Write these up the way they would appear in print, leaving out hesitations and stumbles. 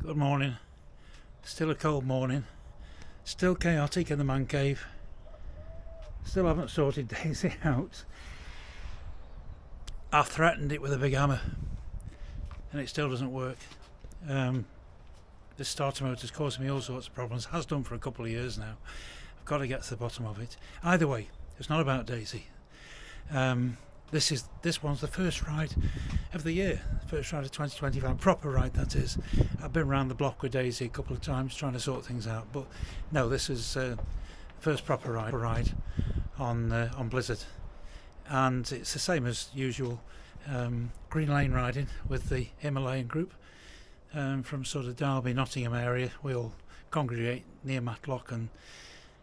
Good morning. Still a cold morning. Still chaotic in the man cave. Still haven't sorted Daisy out. I've threatened it with a big hammer and it still doesn't work. This starter motor's causing me all sorts of problems. Has done for a couple of years now. I've got to get to the bottom of it. Either way, it's not about Daisy. This one's the first ride of the year, first ride of 2025, proper ride that is. I've been around the block with Daisy a couple of times trying to sort things out, but no, this is first proper ride on Blizzard, and it's the same as usual. Green Lane riding with the Himalayan group from sort of Derby, Nottingham area. We all congregate near Matlock and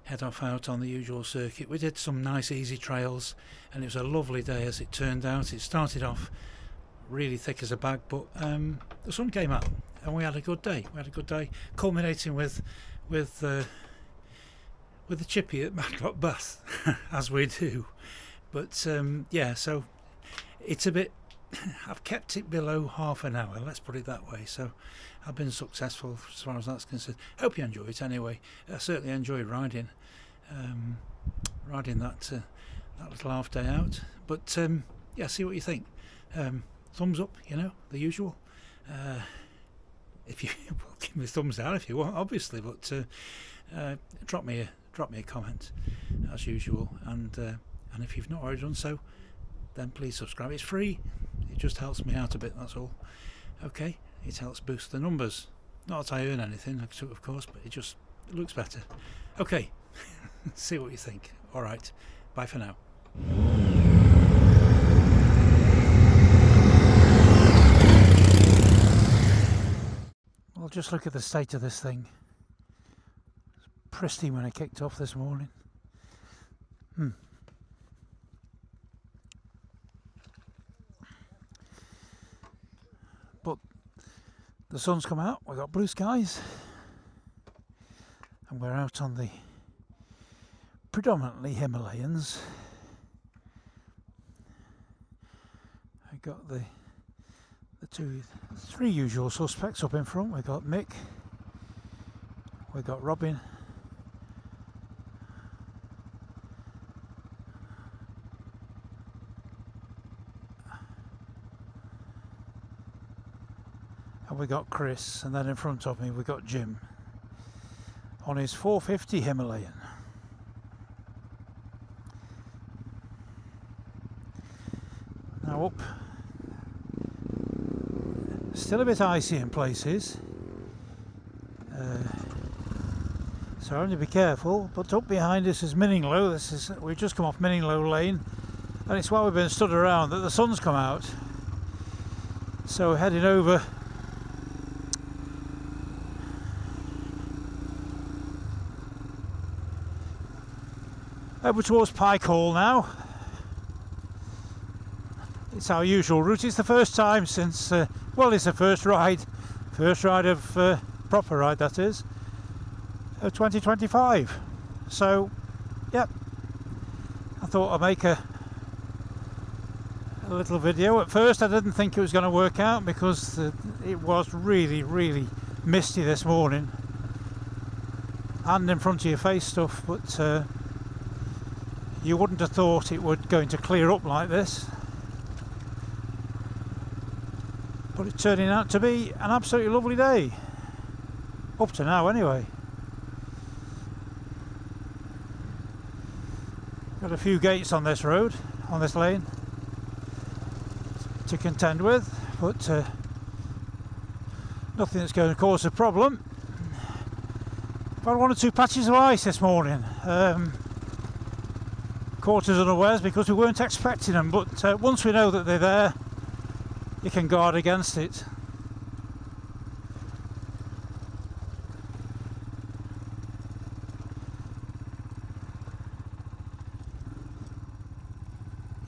head off out on the usual circuit. We did some nice easy trails and it was a lovely day as it turned out. It started off really thick as a bag, but the sun came out and we had a good day. Culminating with the chippy at Matlock Bath as we do. But yeah, so it's a bit, I've kept it below half an hour, let's put it that way. So I've been successful as far as that's concerned. Hope you enjoy it anyway. I certainly enjoyed riding that little half day out. But yeah, see what you think. Thumbs up, you know, the usual. If you well, give me a thumbs down if you want, obviously. But drop me a comment as usual. And if you've not already done so, then please subscribe. It's free. It just helps me out a bit. That's all. Okay. It helps boost the numbers. Not that I earn anything, of course, but it looks better. Okay, see what you think. All right, bye for now. Well, just look at the state of this thing. It's pristine when I kicked off this morning. But the sun's come out, we've got blue skies, and we're out on the predominantly Himalayans. I got the three usual suspects up in front. We've got Mick, we've got Robin, and we got Chris, and then in front of me we got Jim on his 450 Himalayan. Now up, still a bit icy in places, so only be careful. But up behind us is Minninglow. We've just come off Minninglow Lane, and it's while we've been stood around that the sun's come out. So we're heading over towards Pike Hall now. It's our usual route. It's the first time since, well, it's the first ride of proper ride, that is, of 2025. So, yep, I thought I'd make a little video. At first I didn't think it was going to work out because it was really, really misty this morning, and in front of your face stuff, but you wouldn't have thought it would going to clear up like this, but it's turning out to be an absolutely lovely day, up to now anyway. Got a few gates on this road, on this lane, to contend with, but nothing that's going to cause a problem. I've had one or two patches of ice this morning. Caught us unawares because we weren't expecting them, but once we know that they're there, you can guard against it.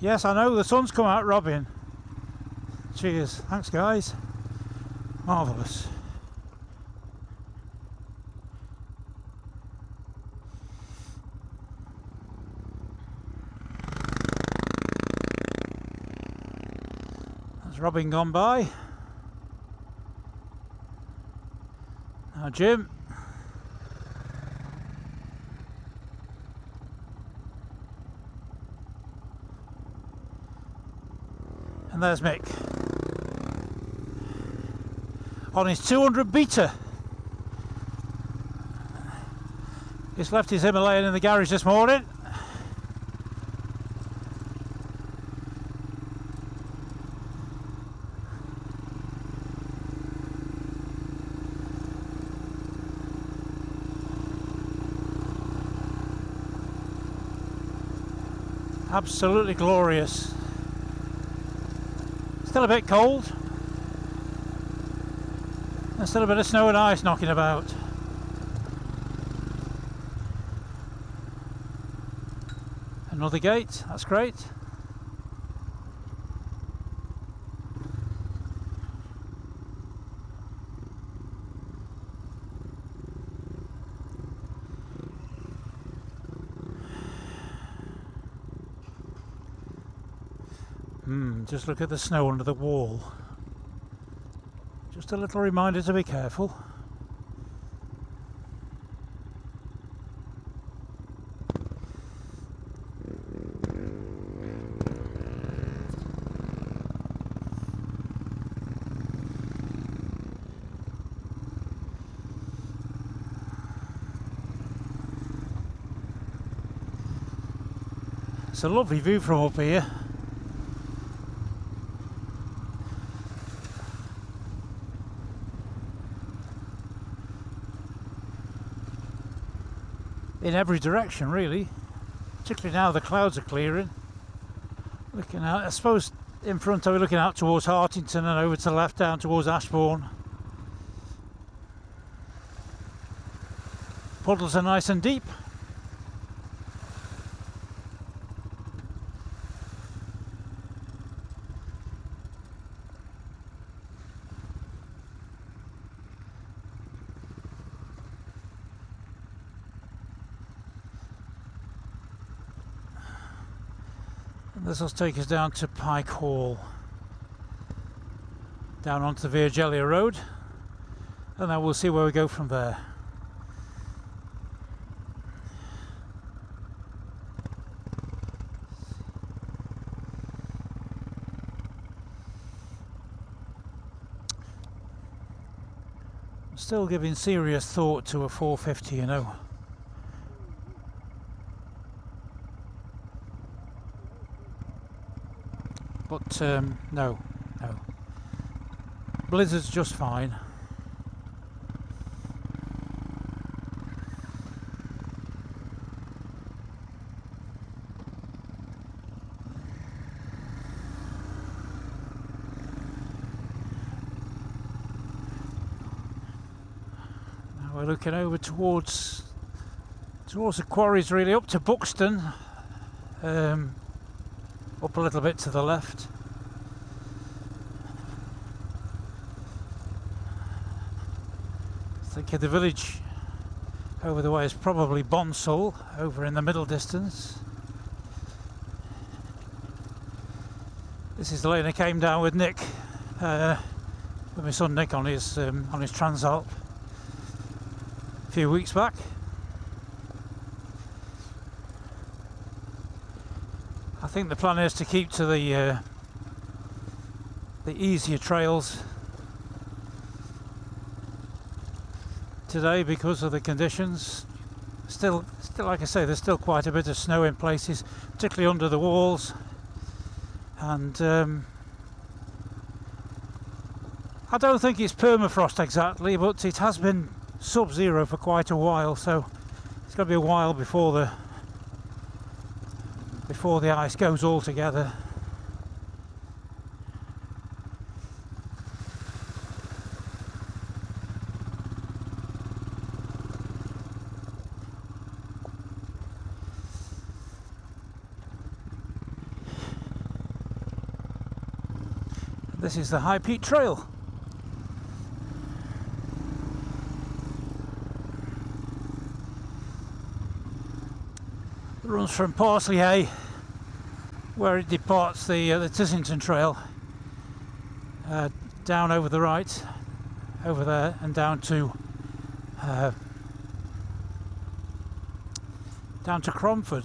Yes, I know the sun's come out, Robin. Cheers. Thanks, guys. Marvellous. Robin gone by. Jim. And there's Mick on his 200 beater. He's left his Himalayan in the garage this morning. Absolutely glorious. Still a bit cold. There's still a bit of snow and ice knocking about. Another gate, that's great. Just look at the snow under the wall. Just a little reminder to be careful. It's a lovely view from up here. In every direction really, particularly now the clouds are clearing. Looking out, I suppose in front I'll be looking out towards Hartington and over to the left down towards Ashbourne. Puddles are nice and deep. This will take us down to Pike Hall, down onto the Virgelia Road, and then we'll see where we go from there. I'm still giving serious thought to a 450, you know. But no. Blizzard's just fine. Now we're looking over towards the quarries, really up to Buxton. Up a little bit to the left. I think the village over the way is probably Bonsall, over in the middle distance. This is the lane I came down with Nick, with my son Nick on his Transalp a few weeks back. I think the plan is to keep to the easier trails today because of the conditions. Still, like I say, there's still quite a bit of snow in places, particularly under the walls, and I don't think it's permafrost exactly, but it has been sub-zero for quite a while, so it's got to be a while before the ice goes all together. This is the High Peak Trail. It runs from Parsley Hay, where it departs the Tissington Trail, down over the right, over there, and down to down to Cromford,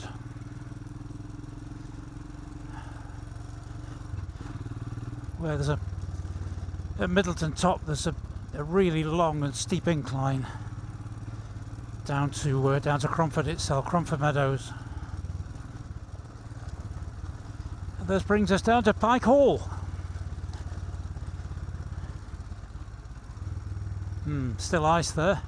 where there's at Middleton Top there's a really long and steep incline down to Cromford itself, Cromford Meadows. And this brings us down to Pike Hall. Still ice there.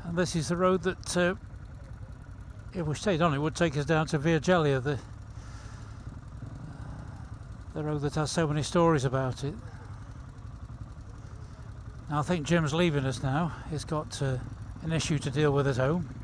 And this is the road that, if we stayed on it, would take us down to Virgelia, the road that has so many stories about it. Now, I think Jim's leaving us now. He's got an issue to deal with at home.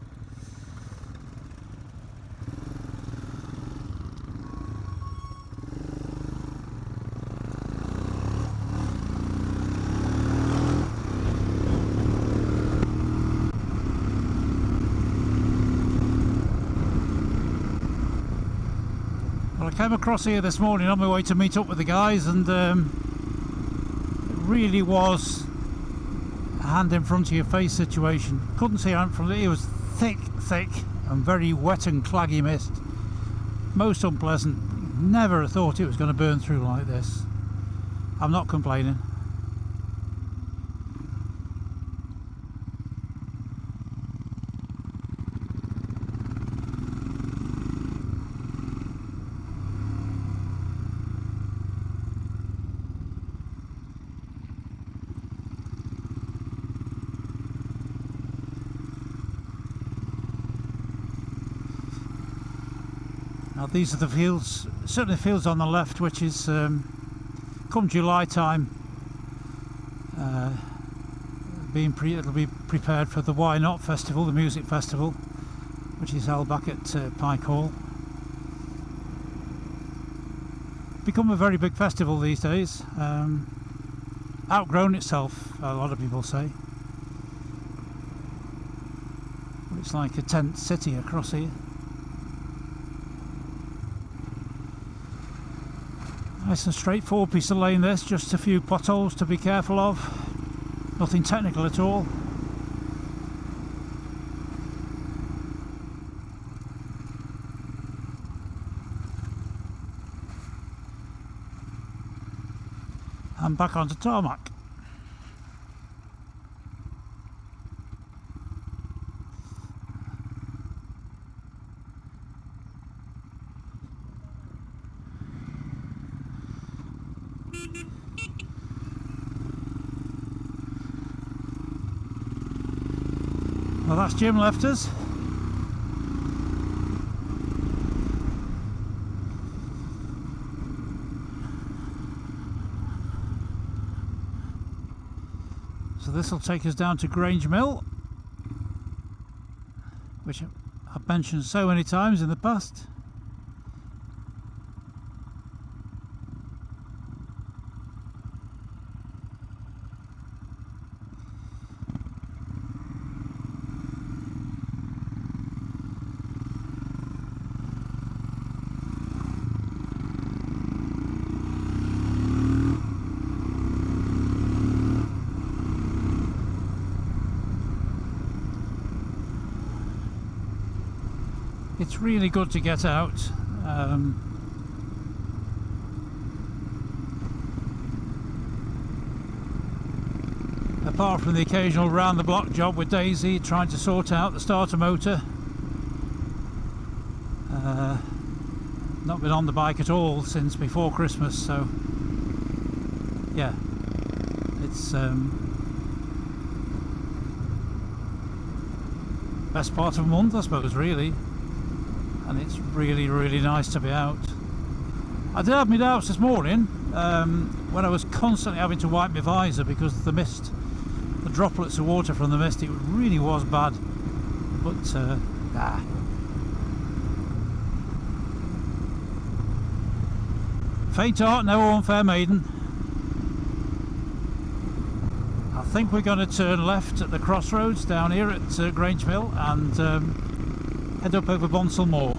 Well, I came across here this morning on my way to meet up with the guys, and it really was hand in front of your face situation. Couldn't see out from it. It was thick and very wet and claggy mist. Most unpleasant. Never thought it was going to burn through like this. I'm not complaining. Now these are the fields, certainly the fields on the left, which is come July time, it'll be prepared for the Why Not Festival, the music festival, which is held back at Pike Hall. Become a very big festival these days, outgrown itself, a lot of people say. It's like a tent city across here. Nice and straightforward piece of lane this, just a few potholes to be careful of, nothing technical at all. And back onto tarmac. Well, that's Jim left us. So this will take us down to Grange Mill, which I've mentioned so many times in the past. It's really good to get out. Apart from the occasional round the block job with Daisy trying to sort out the starter motor, not been on the bike at all since before Christmas, so yeah, it's best part of a month, I suppose, really. And it's really nice to be out. I did have my doubts this morning when I was constantly having to wipe my visor because of the mist, the droplets of water from the mist. It really was bad, but nah. Faint heart, no unfair maiden. I think we're going to turn left at the crossroads down here at Grange Mill and head up over Bonsall Moor.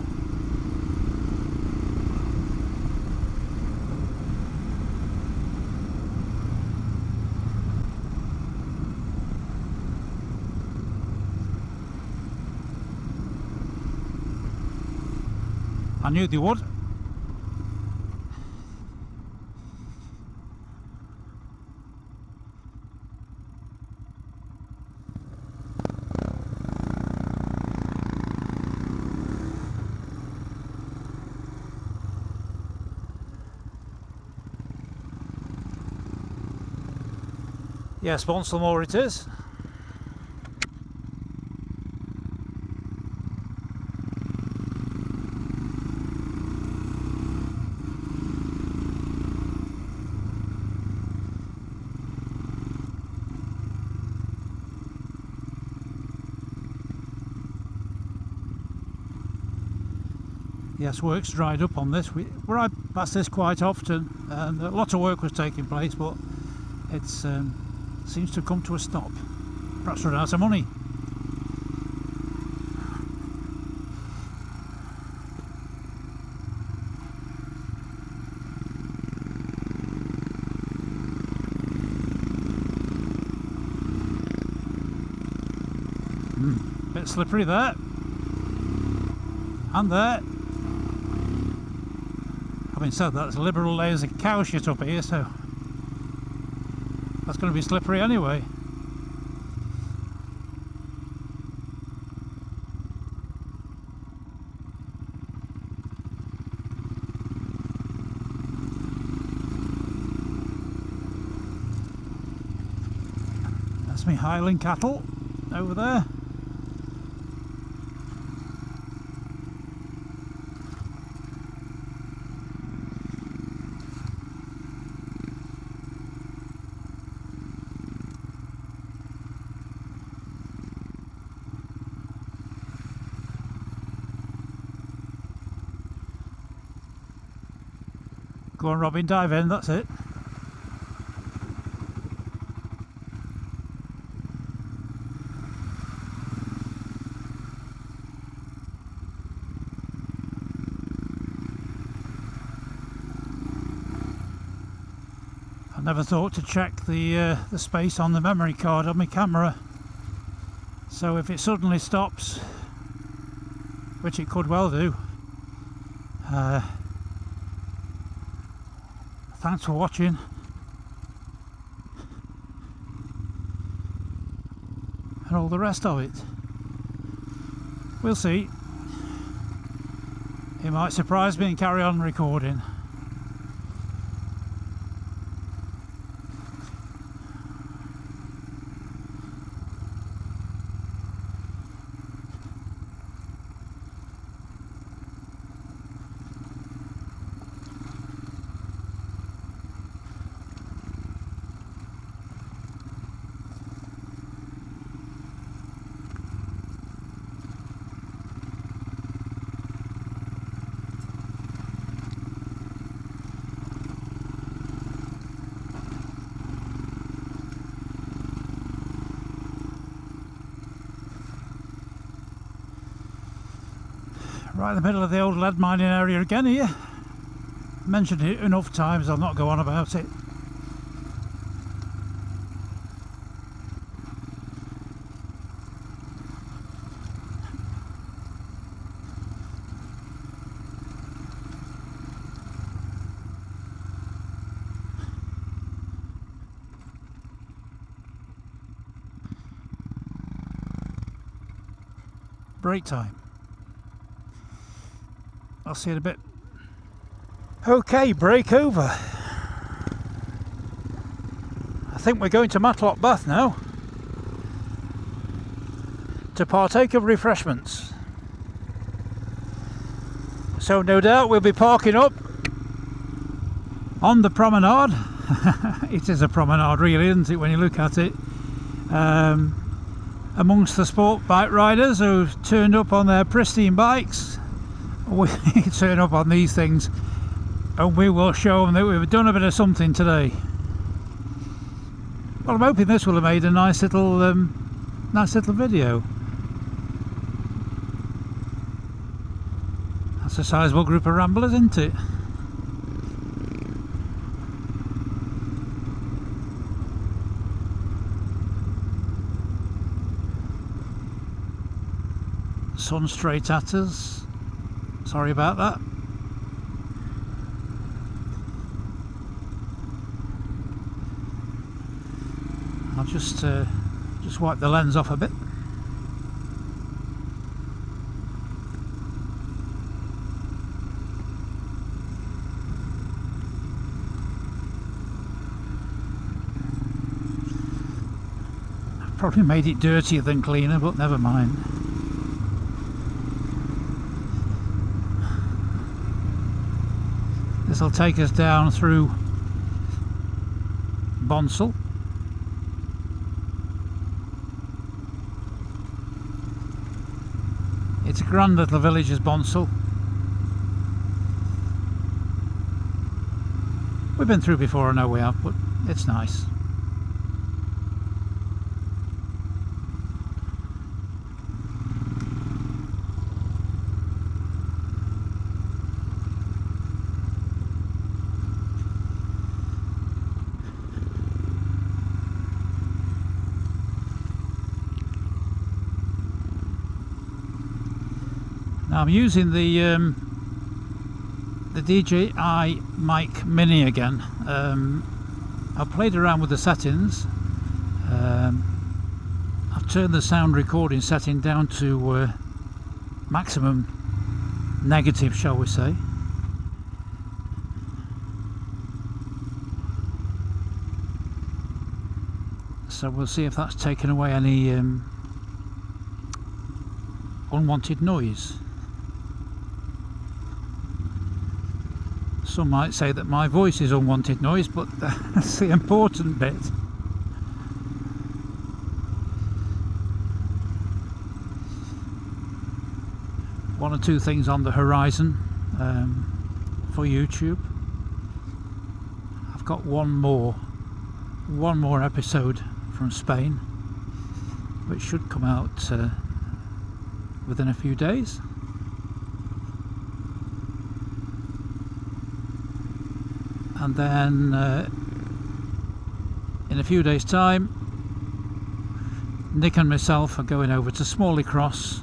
I knew they would. Yes, Bonsall Moor it is. Yes, work's dried up on this. We ride past this quite often, and a lot of work was taking place, but it's seems to have come to a stop. Perhaps run out of money. Bit slippery there. And there. Having said that, there's liberal layers of cow shit up here, so that's going to be slippery anyway. That's me Highland cattle over there. Go on, Robin, dive in, that's it. I never thought to check the space on the memory card on my camera. So if it suddenly stops, which it could well do, thanks for watching. And all the rest of it. We'll see. It might surprise me and carry on recording. Right in the middle of the old lead mining area again here. Mentioned it enough times, I'll not go on about it. Break time. I'll see you in a bit. Okay, break over. I think we're going to Matlock Bath now to partake of refreshments. So no doubt we'll be parking up on the promenade. It is a promenade really, isn't it, when you look at it, amongst the sport bike riders who've turned up on their pristine bikes. We turn up on these things and we will show them that we've done a bit of something today. Well, I'm hoping this will have made a nice little video. That's a sizable group of ramblers, isn't it? Sun straight at us. Sorry about that. I'll just wipe the lens off a bit. I've probably made it dirtier than cleaner, but never mind. This will take us down through Bonsall. It's a grand little village, is Bonsall. We've been through before, I know we have, but it's nice. Now I'm using the DJI mic mini again. I've played around with the settings. I've turned the sound recording setting down to maximum negative, shall we say. So we'll see if that's taken away any unwanted noise. Some might say that my voice is unwanted noise, but that's the important bit. One or two things on the horizon for YouTube. I've got one more episode from Spain, which should come out within a few days. And then in a few days' time, Nick and myself are going over to Smalley Cross,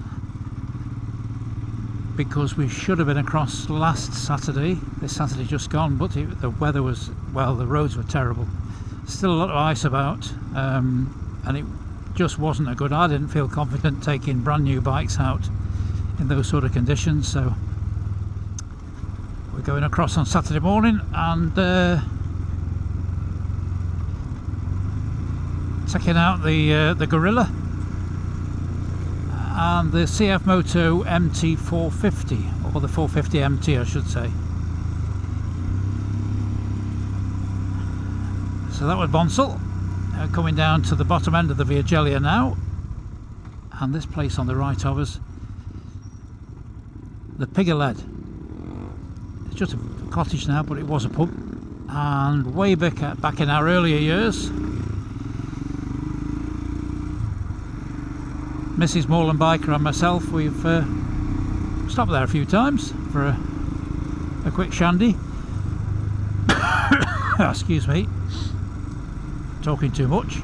because we should have been across last Saturday. This Saturday just gone, but the weather was, well, the roads were terrible. Still a lot of ice about, and it just wasn't a good. I didn't feel confident taking brand new bikes out in those sort of conditions, so we're going across on Saturday morning and checking out the Gorilla and the CF Moto MT450, or the 450 MT I should say. So that was Bonsall. Coming down to the bottom end of the Via Gellia now, and this place on the right of us, the Pigoled. It's just a cottage now, but it was a pub. And way back in our earlier years, Mrs. Moreland Biker and myself, we've stopped there a few times for a quick shandy. Excuse me, talking too much.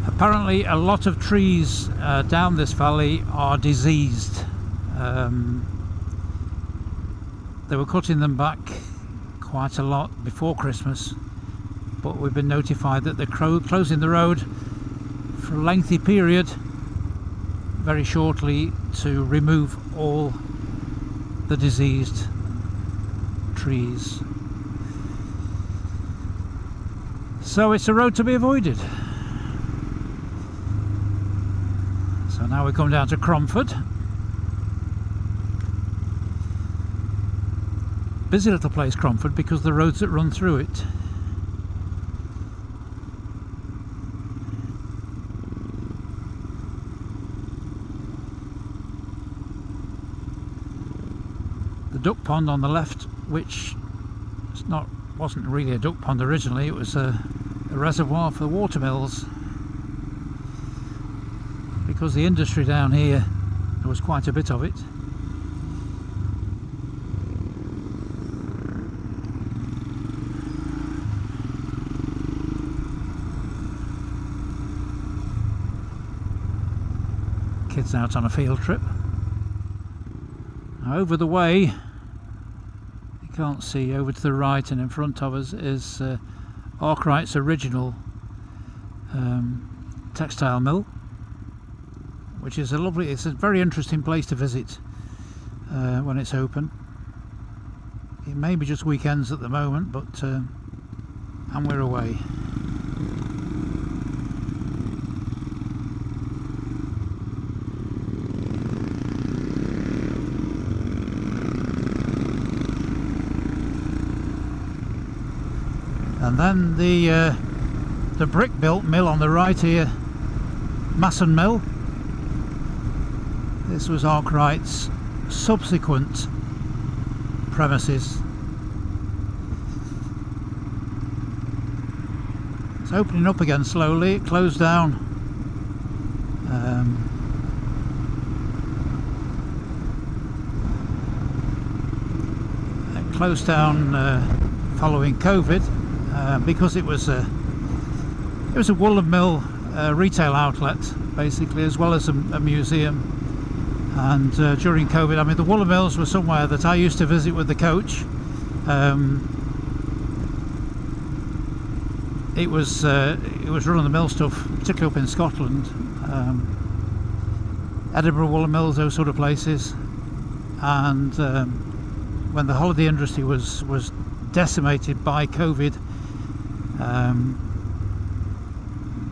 Apparently a lot of trees down this valley are diseased. They were cutting them back quite a lot before Christmas, but we've been notified that they're closing the road for a lengthy period very shortly to remove all the diseased trees. So it's a road to be avoided. So now we come down to Cromford. Busy little place, Cromford, because of the roads that run through it. The duck pond on the left, which wasn't really a duck pond originally. It was a reservoir for water mills, because the industry down here, there was quite a bit of it. Kids out on a field trip. Now over the way, you can't see, over to the right and in front of us is Arkwright's original textile mill, which is it's a very interesting place to visit when it's open. It may be just weekends at the moment, but and we're away. And then the brick-built mill on the right here, Masson Mill. This was Arkwright's subsequent premises. It's opening up again slowly. It closed down following COVID. Because it was a woolen mill retail outlet, basically, as well as a museum. And during COVID, I mean, the woolen mills were somewhere that I used to visit with the coach. It was run of the mill stuff, particularly up in Scotland, Edinburgh woolen mills, those sort of places. And when the holiday industry was decimated by COVID,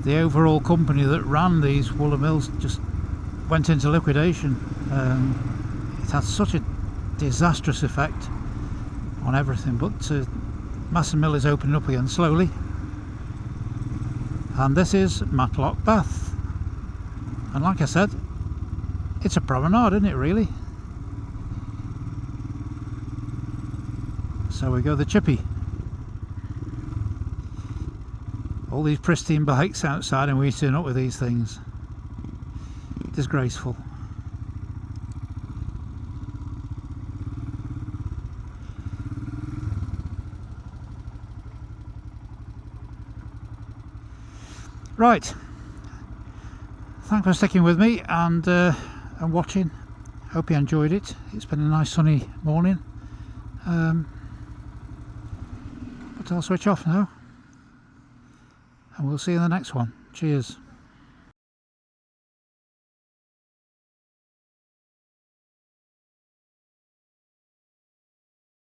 the overall company that ran these woolen mills just went into liquidation. It had such a disastrous effect on everything, but Masson Mill is opening up again slowly. And this is Matlock Bath, and like I said, it's a promenade, isn't it, really? So we go the chippy. All these pristine bikes outside, and we turn up with these things. Disgraceful. Right. Thanks for sticking with me and watching. Hope you enjoyed it. It's been a nice sunny morning. But I'll switch off now. And we'll see you in the next one. Cheers.